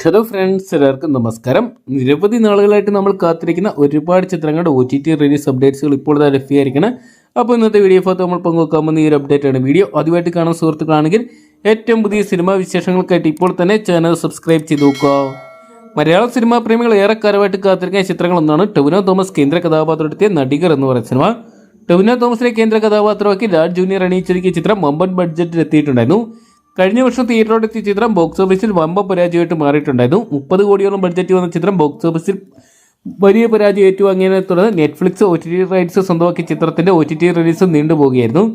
Hello friends, എല്ലാവർക്കും നമസ്കാരം. നിരവധി നാളുകളായിട്ട് നമ്മൾ കാത്തിരിക്കുന്ന ഒരുപാട് ചിത്രങ്ങളുടെ OTT റിലീസ് അപ്ഡേറ്റ്സുകൾ ഇപ്പോൾ ലഭ്യമായിരിക്കണം. അപ്പോൾ ഇന്നത്തെ വീഡിയോ ഭാഗത്ത് നമ്മൾ പങ്കുവെക്കാമെന്ന ഈ ഒരു അപ്ഡേറ്റ് ആണ്. വീഡിയോ ആദ്യമായിട്ട് കാണുന്ന സുഹൃത്തുക്കളാണെങ്കിൽ ഏറ്റവും പുതിയ സിനിമാ വിശേഷങ്ങൾക്കായിട്ട് ഇപ്പോൾ തന്നെ ചാനൽ സബ്സ്ക്രൈബ് ചെയ്ത് നോക്കുക. മലയാള സിനിമാ പ്രേമികൾ ഏറെക്കാലമായിട്ട് കാത്തിരിക്കുന്ന ചിത്രങ്ങളൊന്നാണ് ടൊവിനോ തോമസ് കേന്ദ്ര കഥാപാത്രമെത്തിയ നടികർ എന്ന് പറയുന്ന സിനിമ. ടൊവിനോ തോമസിനെ കേന്ദ്ര കഥാപാത്രമാക്കി ലാൽ ജൂനിയർ അണിയിച്ചൊരുക്കിയ ചിത്രം വമ്പൻ ബഡ്ജറ്റിൽ എത്തിയിട്ടുണ്ടായിരുന്നു. കഴിഞ്ഞ വർഷം തിയേറ്ററോടെത്തിയ ചിത്രം ബോക്സ് ഓഫീസിൽ വമ്പ പരാജയമായിട്ട് മാറിയിട്ടുണ്ടായിരുന്നു. 30 കോടിയോളം ബഡ്ജറ്റ് വന്ന ചിത്രം ബോക്സ് ഓഫീസിൽ വലിയ പരാജയം ഏറ്റുവാങ്ങിയതിനെ തുടർന്ന് നെറ്റ്ഫ്ലിക്സ് OTT റൈറ്റ്സ് സ്വന്തമാക്കിയ ചിത്രത്തിന്റെ OTT റിലീസ് നീണ്ടുപോകുകയായിരുന്നു.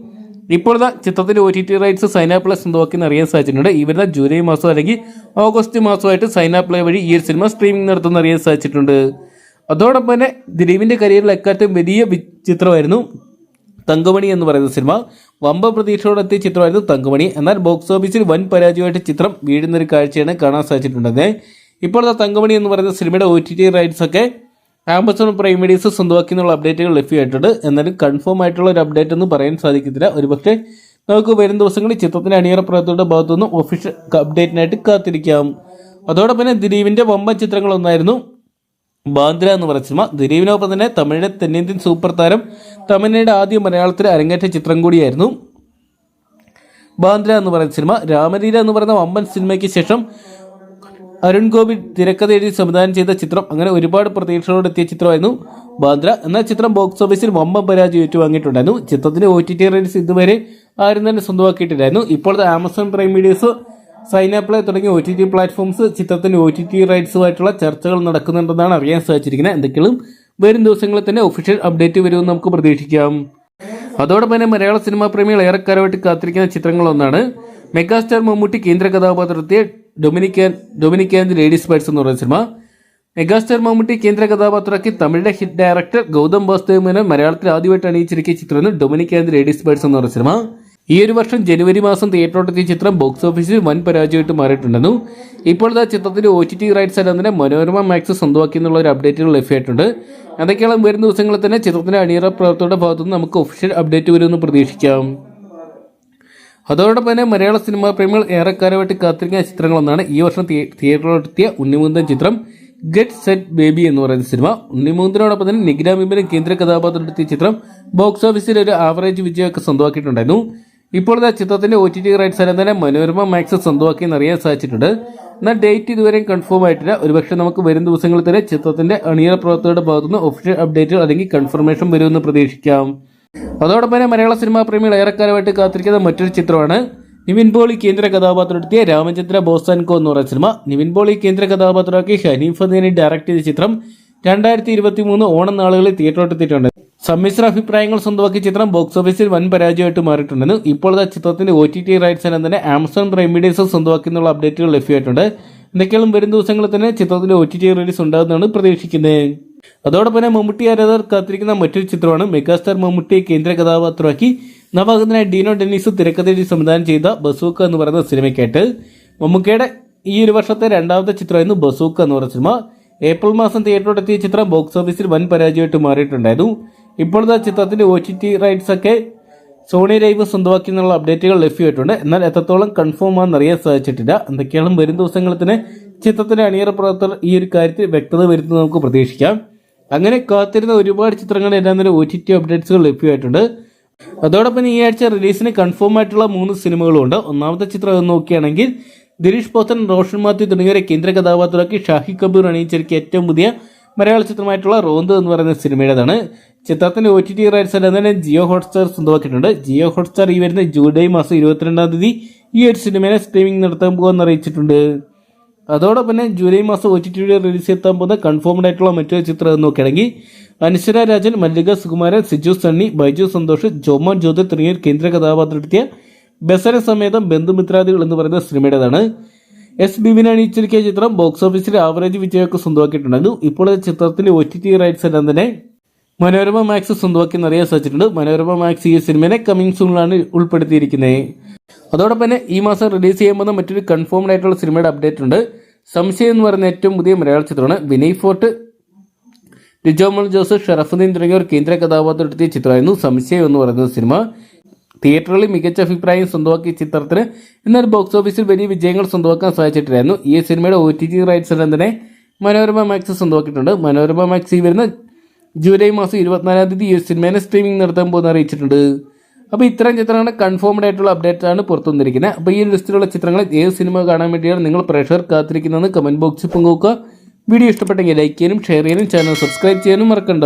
ഇപ്പോഴത്തെ ചിത്രത്തിന്റെ OTT റൈറ്റ്സ് സൈനാപ്ലേ സ്വന്തമാക്കി അറിയാൻ സാധിച്ചിട്ടുണ്ട്. ഈ വരുന്ന ജൂലൈ മാസം അല്ലെങ്കിൽ ഓഗസ്റ്റ് മാസമായിട്ട് സൈനാപ്ലേ വഴി ഈ ഒരു സിനിമ സ്ട്രീമിംഗ് നടത്തുന്ന അറിയാൻ സാധിച്ചിട്ടുണ്ട്. അതോടൊപ്പം തന്നെ ദിലീപിന്റെ കരിയറിൽ എക്കാലത്തും വലിയ ചിത്രമായിരുന്നു തങ്കമണി എന്ന് പറയുന്ന സിനിമ. വമ്പ പ്രതീക്ഷയോടെ എത്തിയ ചിത്രമായിരുന്നു തങ്കമണി. എന്നാൽ ബോക്സ് ഓഫീസിൽ വൻ പരാജയമായിട്ട് ചിത്രം വീഴുന്നൊരു കാഴ്ചയാണ് കാണാൻ സാധിച്ചിട്ടുള്ളത്. ഇപ്പോഴത്തെ തങ്കമണി എന്ന് പറയുന്ന സിനിമയുടെ OTT റൈറ്റ്സ് ഒക്കെ ആമസോൺ പ്രൈം വീഡിയോസ് സ്വന്തമാക്കി എന്നുള്ള അപ്ഡേറ്റുകൾ ലഭ്യമായിട്ടുണ്ട്. എന്നാലും കൺഫേം ആയിട്ടുള്ള ഒരു അപ്ഡേറ്റ് ഒന്നും പറയാൻ സാധിക്കത്തില്ല. ഒരുപക്ഷെ നമുക്ക് വരും ദിവസങ്ങളിൽ ചിത്രത്തിന്റെ അണിയറ പ്രവർത്തകരുടെ ഭാഗത്തുനിന്ന് ഒഫീഷ്യൽ അപ്ഡേറ്റിനായിട്ട് കാത്തിരിക്കാം. അതോടൊപ്പം തന്നെ ദിലീപിന്റെ വമ്പൻ ചിത്രങ്ങളൊന്നായിരുന്നു ബാന്ദ്ര എന്ന് പറയുന്ന സിനിമ. ദിലീപിനൊപ്പം തന്നെ തമിഴിലെ തെന്നിന്ത്യൻ സൂപ്പർ താരം തമന്നയുടെ ആദ്യ മലയാളത്തിൽ അരങ്ങേറ്റ ചിത്രം കൂടിയായിരുന്നു ബാന്ദ്ര എന്ന് പറയുന്ന സിനിമ. രാമലീല എന്ന് പറയുന്ന വമ്പൻ സിനിമയ്ക്ക് ശേഷം അരുൺ ഗോപി തിരക്കഥ എഴുതി സംവിധാനം ചെയ്ത ചിത്രം. അങ്ങനെ ഒരുപാട് പ്രതീക്ഷകളോടെ എത്തിയ ചിത്രമായിരുന്നു ബാന്ദ്ര. എന്നാൽ ചിത്രം ബോക്സ് ഓഫീസിൽ വമ്പൻ പരാജയം ഏറ്റുവാങ്ങിയിട്ടുണ്ടായിരുന്നു. ചിത്രത്തിന്റെ OTT റിലീസ് ഇതുവരെ ആരും തന്നെ സ്വന്തമാക്കിയിട്ടില്ലായിരുന്നു. ഇപ്പോഴത്തെ ആമസോൺ പ്രൈം വീഡിയോസ്, സൈനാപ്ലേ തുടങ്ങിയ OTT പ്ലാറ്റ്ഫോംസ് ചിത്രത്തിന്റെ OTT റൈറ്റ്സുമായിട്ടുള്ള ചർച്ചകൾ നടക്കുന്നുണ്ടെന്നാണ് അറിയാൻ സാധിച്ചിരിക്കുന്നത്. എന്തെങ്കിലും വരും ദിവസങ്ങളിൽ തന്നെ ഒഫീഷ്യൽ അപ്ഡേറ്റ് വരുമെന്ന് നമുക്ക് പ്രതീക്ഷിക്കാം. അതോടൊപ്പം തന്നെ മലയാള സിനിമാ പ്രേമികൾ ഏറെക്കാലമായിട്ട് കാത്തിരിക്കുന്ന ചിത്രങ്ങളൊന്നാണ് മെഗാസ്റ്റാർ മമ്മൂട്ടി കേന്ദ്ര കഥാപാത്രത്തെ ഡൊമിനിക് ആൻഡ് ലേഡീസ് ബൈറ്റ്സ് എന്ന് പറയുന്ന സിനിമ. മെഗാസ്റ്റാർ മമ്മൂട്ടി കേന്ദ്ര കഥാപാത്രമാക്കി തമിഴിലെ ഹിറ്റ് ഡയറക്ടർ ഗൗതം വാസുദേവ് മേനോൻ മലയാളത്തിൽ ആദ്യമായിട്ട് അണിയിച്ചിരിക്കിയ ചിത്രമാണ് ഡൊമിനിക് ആൻഡ് ലേഡീസ് ബൈറ്റ്സ് എന്ന് പറയുന്ന സിനിമ. ഈ ഒരു വർഷം ജനുവരി മാസം തിയേറ്ററോടെത്തിയ ചിത്രം ബോക്സ് ഓഫീസിൽ വൻ പരാജയമായിട്ട് മാറിയിട്ടുണ്ടെന്നു. ഇപ്പോഴത്തെ ചിത്രത്തിന്റെ OTT റൈറ്റ്സ് എല്ലാം തന്നെ മനോരമ മാക്സ് സ്വന്തമാക്കി എന്നുള്ള ഒരു അപ്ഡേറ്റുകൾ ലഭ്യമായിട്ടുണ്ട്. അതൊക്കെയാണ് വരുന്ന ദിവസങ്ങളിൽ തന്നെ ചിത്രത്തിന്റെ അണിയറ പ്രവർത്തകരുടെ ഭാഗത്തുനിന്ന് നമുക്ക് ഒഫീഷ്യൽ അപ്ഡേറ്റ് വരുമെന്ന് പ്രതീക്ഷിക്കാം. അതോടൊപ്പം തന്നെ മലയാള സിനിമാ പ്രേമികൾ ഏറെക്കാലമായിട്ട് കാത്തിരിക്കുന്ന ചിത്രങ്ങളൊന്നാണ് ഈ വർഷം തിയേറ്ററിലെത്തിയ ഉണ്ണിമുകുന്ദൻ ചിത്രം ഗെറ്റ് സെറ്റ് ബേബി എന്ന് പറയുന്ന സിനിമ. ഉണ്ണിമുകുന്ദനോടൊപ്പം തന്നെ നിഖില മിമ്പനും കേന്ദ്ര കഥാപാത്രമെത്തിയ ചിത്രം ബോക്സ് ഓഫീസിൽ ഒരു ആവറേജ് വിജയമൊക്കെ സ്വന്തമാക്കിയിട്ടുണ്ടായിരുന്നു. ഇപ്പോഴത്തെ ചിത്രത്തിന്റെ OTT റൈറ്റ്സ് എല്ലാം തന്നെ മനോരമ മാക്സ് സ്വന്തമാക്കി എന്നറിയാൻ സാധിച്ചിട്ടുണ്ട്. എന്നാൽ ഡേറ്റ് ഇതുവരെയും കൺഫേം ആയിട്ടില്ല. ഒരുപക്ഷെ നമുക്ക് വരും ദിവസങ്ങളിൽ തന്നെ ചിത്രത്തിന്റെ അണിയറ പ്രവർത്തകരുടെ ഭാഗത്തുനിന്ന് ഒഫീഷ്യൽ അപ്ഡേറ്റുകൾ അല്ലെങ്കിൽ കൺഫർമേഷൻ വരുമെന്ന് പ്രതീക്ഷിക്കാം. അതോടൊപ്പം തന്നെ മലയാള സിനിമാ പ്രേമികൾ ഏറെക്കാലമായിട്ട് കാത്തിരിക്കുന്ന മറ്റൊരു ചിത്രമാണ് നിവിൻ പോളി കേന്ദ്ര കഥാപാത്രമെത്തിയ രാമചന്ദ്ര ബോസ് ആൻഡ് കോ എന്ന് പറയുന്ന സിനിമ. നിവിൻ പോളി കേന്ദ്ര കഥാപാത്രമാക്കി ഹനീഫ് അദീനി ഡയറക്ട് ചെയ്ത ചിത്രം 2023 ഓണം നാളുകളിൽ തിയേറ്ററിലെത്തിയിട്ടുണ്ട്. സമ്മിശ്ര അഭിപ്രായങ്ങൾ സ്വന്തമാക്കിയ ചിത്രം ബോക്സ് ഓഫീസിൽ വൻ പരാജയമായിട്ട് മാറിയിട്ടുണ്ടെന്ന്. ഇപ്പോഴത്തെ ചിത്രത്തിന്റെ OTT റൈറ്റ്സ് എല്ലാം തന്നെ ആമസോൺ പ്രൈം വീഡിയോസ് സ്വന്തമാക്കി എന്നുള്ള അപ്ഡേറ്റുകൾ ലഭ്യമായിട്ടുണ്ട്. എന്തൊക്കെയാണ് വരും ദിവസങ്ങളിൽ തന്നെ ചിത്രത്തിന്റെ OTT റിലീസ് ഉണ്ടാകുന്നതാണ് പ്രതീക്ഷിക്കുന്നത്. അതോടൊപ്പം തന്നെ മമ്മൂട്ടി ആരാധകർ കാത്തിരിക്കുന്ന മറ്റൊരു ചിത്രമാണ് മെഗാസ്റ്റാർ മമ്മൂട്ടിയെ കേന്ദ്ര കഥാപാത്രമാക്കി നവാഗതനായ ഡീനോ ഡെന്നീസ് തിരക്കഥ എഴുതി സംവിധാനം ചെയ്ത ബസൂക്ക എന്ന് പറയുന്ന സിനിമയ്ക്കായിട്ട് മമ്മൂക്കയുടെ ഈ ഒരു വർഷത്തെ രണ്ടാമത്തെ ചിത്രമായിരുന്നു ബസൂക്ക എന്ന് പറയുന്ന സിനിമ. ഏപ്രിൽ മാസം തിയേറ്ററിലെത്തിയ ചിത്രം ബോക്സ് ഓഫീസിൽ വൻ പരാജയമായിട്ട് മാറിയിട്ടുണ്ടായിരുന്നു. ഇപ്പോഴത്തെ ചിത്രത്തിന്റെ OTT റൈറ്റ്സ് ഒക്കെ സോണി ലൈവ് സ്വന്തമാക്കി എന്നുള്ള അപ്ഡേറ്റുകൾ ലഭ്യമായിട്ടുണ്ട്. എന്നാൽ എത്രത്തോളം കൺഫേം ആണെന്ന് അറിയാൻ സാധിച്ചിട്ടില്ല. എന്തൊക്കെയാണ് വരും ദിവസങ്ങളിൽ തന്നെ ചിത്രത്തിന്റെ അണിയറ പ്രവർത്തകർ ഈ ഒരു കാര്യത്തിൽ വ്യക്തത വരുത്തുന്നത് നമുക്ക് പ്രതീക്ഷിക്കാം. അങ്ങനെ കാത്തിരുന്ന ഒരുപാട് ചിത്രങ്ങളുടെ എല്ലാം തന്നെ OTT അപ്ഡേറ്റ്സുകൾ ലഭ്യമായിട്ടുണ്ട്. അതോടൊപ്പം ഈ ആഴ്ച റിലീസിന് കൺഫേം ആയിട്ടുള്ള 3 സിനിമകളും ഉണ്ട്. ഒന്നാമത്തെ ചിത്രം നോക്കുകയാണെങ്കിൽ ദിലീഷ് പോത്തൻ, റോഷൻ മാത്യു തുടങ്ങിയവരെ കേന്ദ്ര കഥാപാത്രമാക്കി ഷാഹി കപൂർ അണിയിച്ചിരിക്കിയ ഏറ്റവും പുതിയ മലയാള ചിത്രമായിട്ടുള്ള റോന്ത് എന്ന് പറയുന്ന സിനിമയുടേതാണ്. ചിത്രത്തിന്റെ OTT റൈറ്റ്സ് എല്ലാം തന്നെ ജിയോ ഹോട്ട്സ്റ്റാർ സ്വന്തമാക്കിയിട്ടുണ്ട്. ജിയോ ഹോട്ട്സ്റ്റാർ ഈ വരുന്ന ജൂലൈ മാസം 22-ാം തീയതി ഈ ഒരു സിനിമയെ സ്ട്രീമിംഗ് നടത്താൻ പോകുമെന്ന് അറിയിച്ചിട്ടുണ്ട്. അതോടൊപ്പം തന്നെ ജൂലൈ മാസം OTT റിലീസ് എത്താൻ പോകുന്ന കൺഫേംഡ് ആയിട്ടുള്ള മറ്റൊരു ചിത്രം നോക്കുകയാണെങ്കിൽ അനശ്വര രാജൻ, മല്ലിക സുകുമാരൻ, സിജു സണ്ണി, ബൈജു സന്തോഷ്, ജോമോൻ ജ്യോതി തുടങ്ങിയ കേന്ദ്ര കഥാപാത്രമെത്തിയ ബസര സമേതം ബന്ധുമിത്രാദികൾ എന്ന് പറയുന്ന സിനിമയുടേതാണ്. ബിബിൻ അണിയിച്ചിരിക്കിയ ചിത്രം ബോക്സ് ഓഫീസിൽ ആവറേജ് വിജയമൊക്കെ സ്വന്തമാക്കിയിട്ടുണ്ടായിരുന്നു. ഇപ്പോൾ ചിത്രത്തിന്റെ OTT റൈറ്റ്സ് എല്ലാം തന്നെ മനോരമ മാക്സ് സ്വന്തമാക്കി എന്നറിയാൻ സാധിച്ചിട്ടുണ്ട്. മനോരമ മാക്സ് ഈ സിനിമയെ കമ്മിങ് സൂണിലാണ് ഉൾപ്പെടുത്തിയിരിക്കുന്നത്. അതോടൊപ്പം തന്നെ ഈ മാസം റിലീസ് ചെയ്യാൻ പോകുന്ന മറ്റൊരു കൺഫേംഡ് ആയിട്ടുള്ള സിനിമയുടെ അപ്ഡേറ്റ് ഉണ്ട്. സംശയം എന്ന് പറയുന്ന ഏറ്റവും പുതിയ മലയാള ചിത്രമാണ്. വിനയ് ഫോർട്ട്, ലിജോമോൾ ജോസഫ്, ഷറഫുദ്ദീൻ തുടങ്ങിയവർ കേന്ദ്ര കഥാപാത്രമെത്തിയ ചിത്രമായിരുന്നു സംശയം എന്ന് പറയുന്ന സിനിമ. തിയേറ്ററുകളിൽ മികച്ച അഭിപ്രായം സ്വന്തമാക്കിയ ചിത്രത്തിന് എന്നാൽ ബോക്സ് ഓഫീസിൽ വലിയ വിജയങ്ങൾ സ്വന്തമാക്കാൻ സാധിച്ചിട്ടില്ലായിരുന്നു. ഈ സിനിമയുടെ OTT റൈറ്റ്സ് എല്ലാം തന്നെ മനോരമ മാക്സ് സ്വന്തമാക്കിയിട്ടുണ്ട്. മനോരമ മാക്സ് ഈ വരുന്ന ജൂലൈ മാസം 24-ാം തീയതി ഈ സിനിമേനെ സ്ട്രീമിംഗ് നടത്താൻ പോകുന്ന അറിയിച്ചിട്ടുണ്ട്. അപ്പോൾ ഇത്തരം ചിത്രങ്ങളുടെ കൺഫേംഡ് ആയിട്ടുള്ള അപ്ഡേറ്റ് ആണ് പുറത്തു വന്നിരിക്കുന്നത്. അപ്പോൾ ഈ ലിസ്റ്റിലുള്ള ചിത്രങ്ങൾ ഏത് സിനിമ കാണാൻ വേണ്ടിയാണ് നിങ്ങൾ പ്രേക്ഷകർ കാത്തിരിക്കുന്നതെന്ന് കമൻറ്റ് ബോക്സിൽ പങ്കുവെക്കുക. വീഡിയോ ഇഷ്ടപ്പെട്ടെങ്കിൽ ലൈക്ക് ചെയ്യാനും ഷെയർ ചെയ്യാനും ചാനൽ സബ്സ്ക്രൈബ് ചെയ്യാനും മറക്കണ്ട.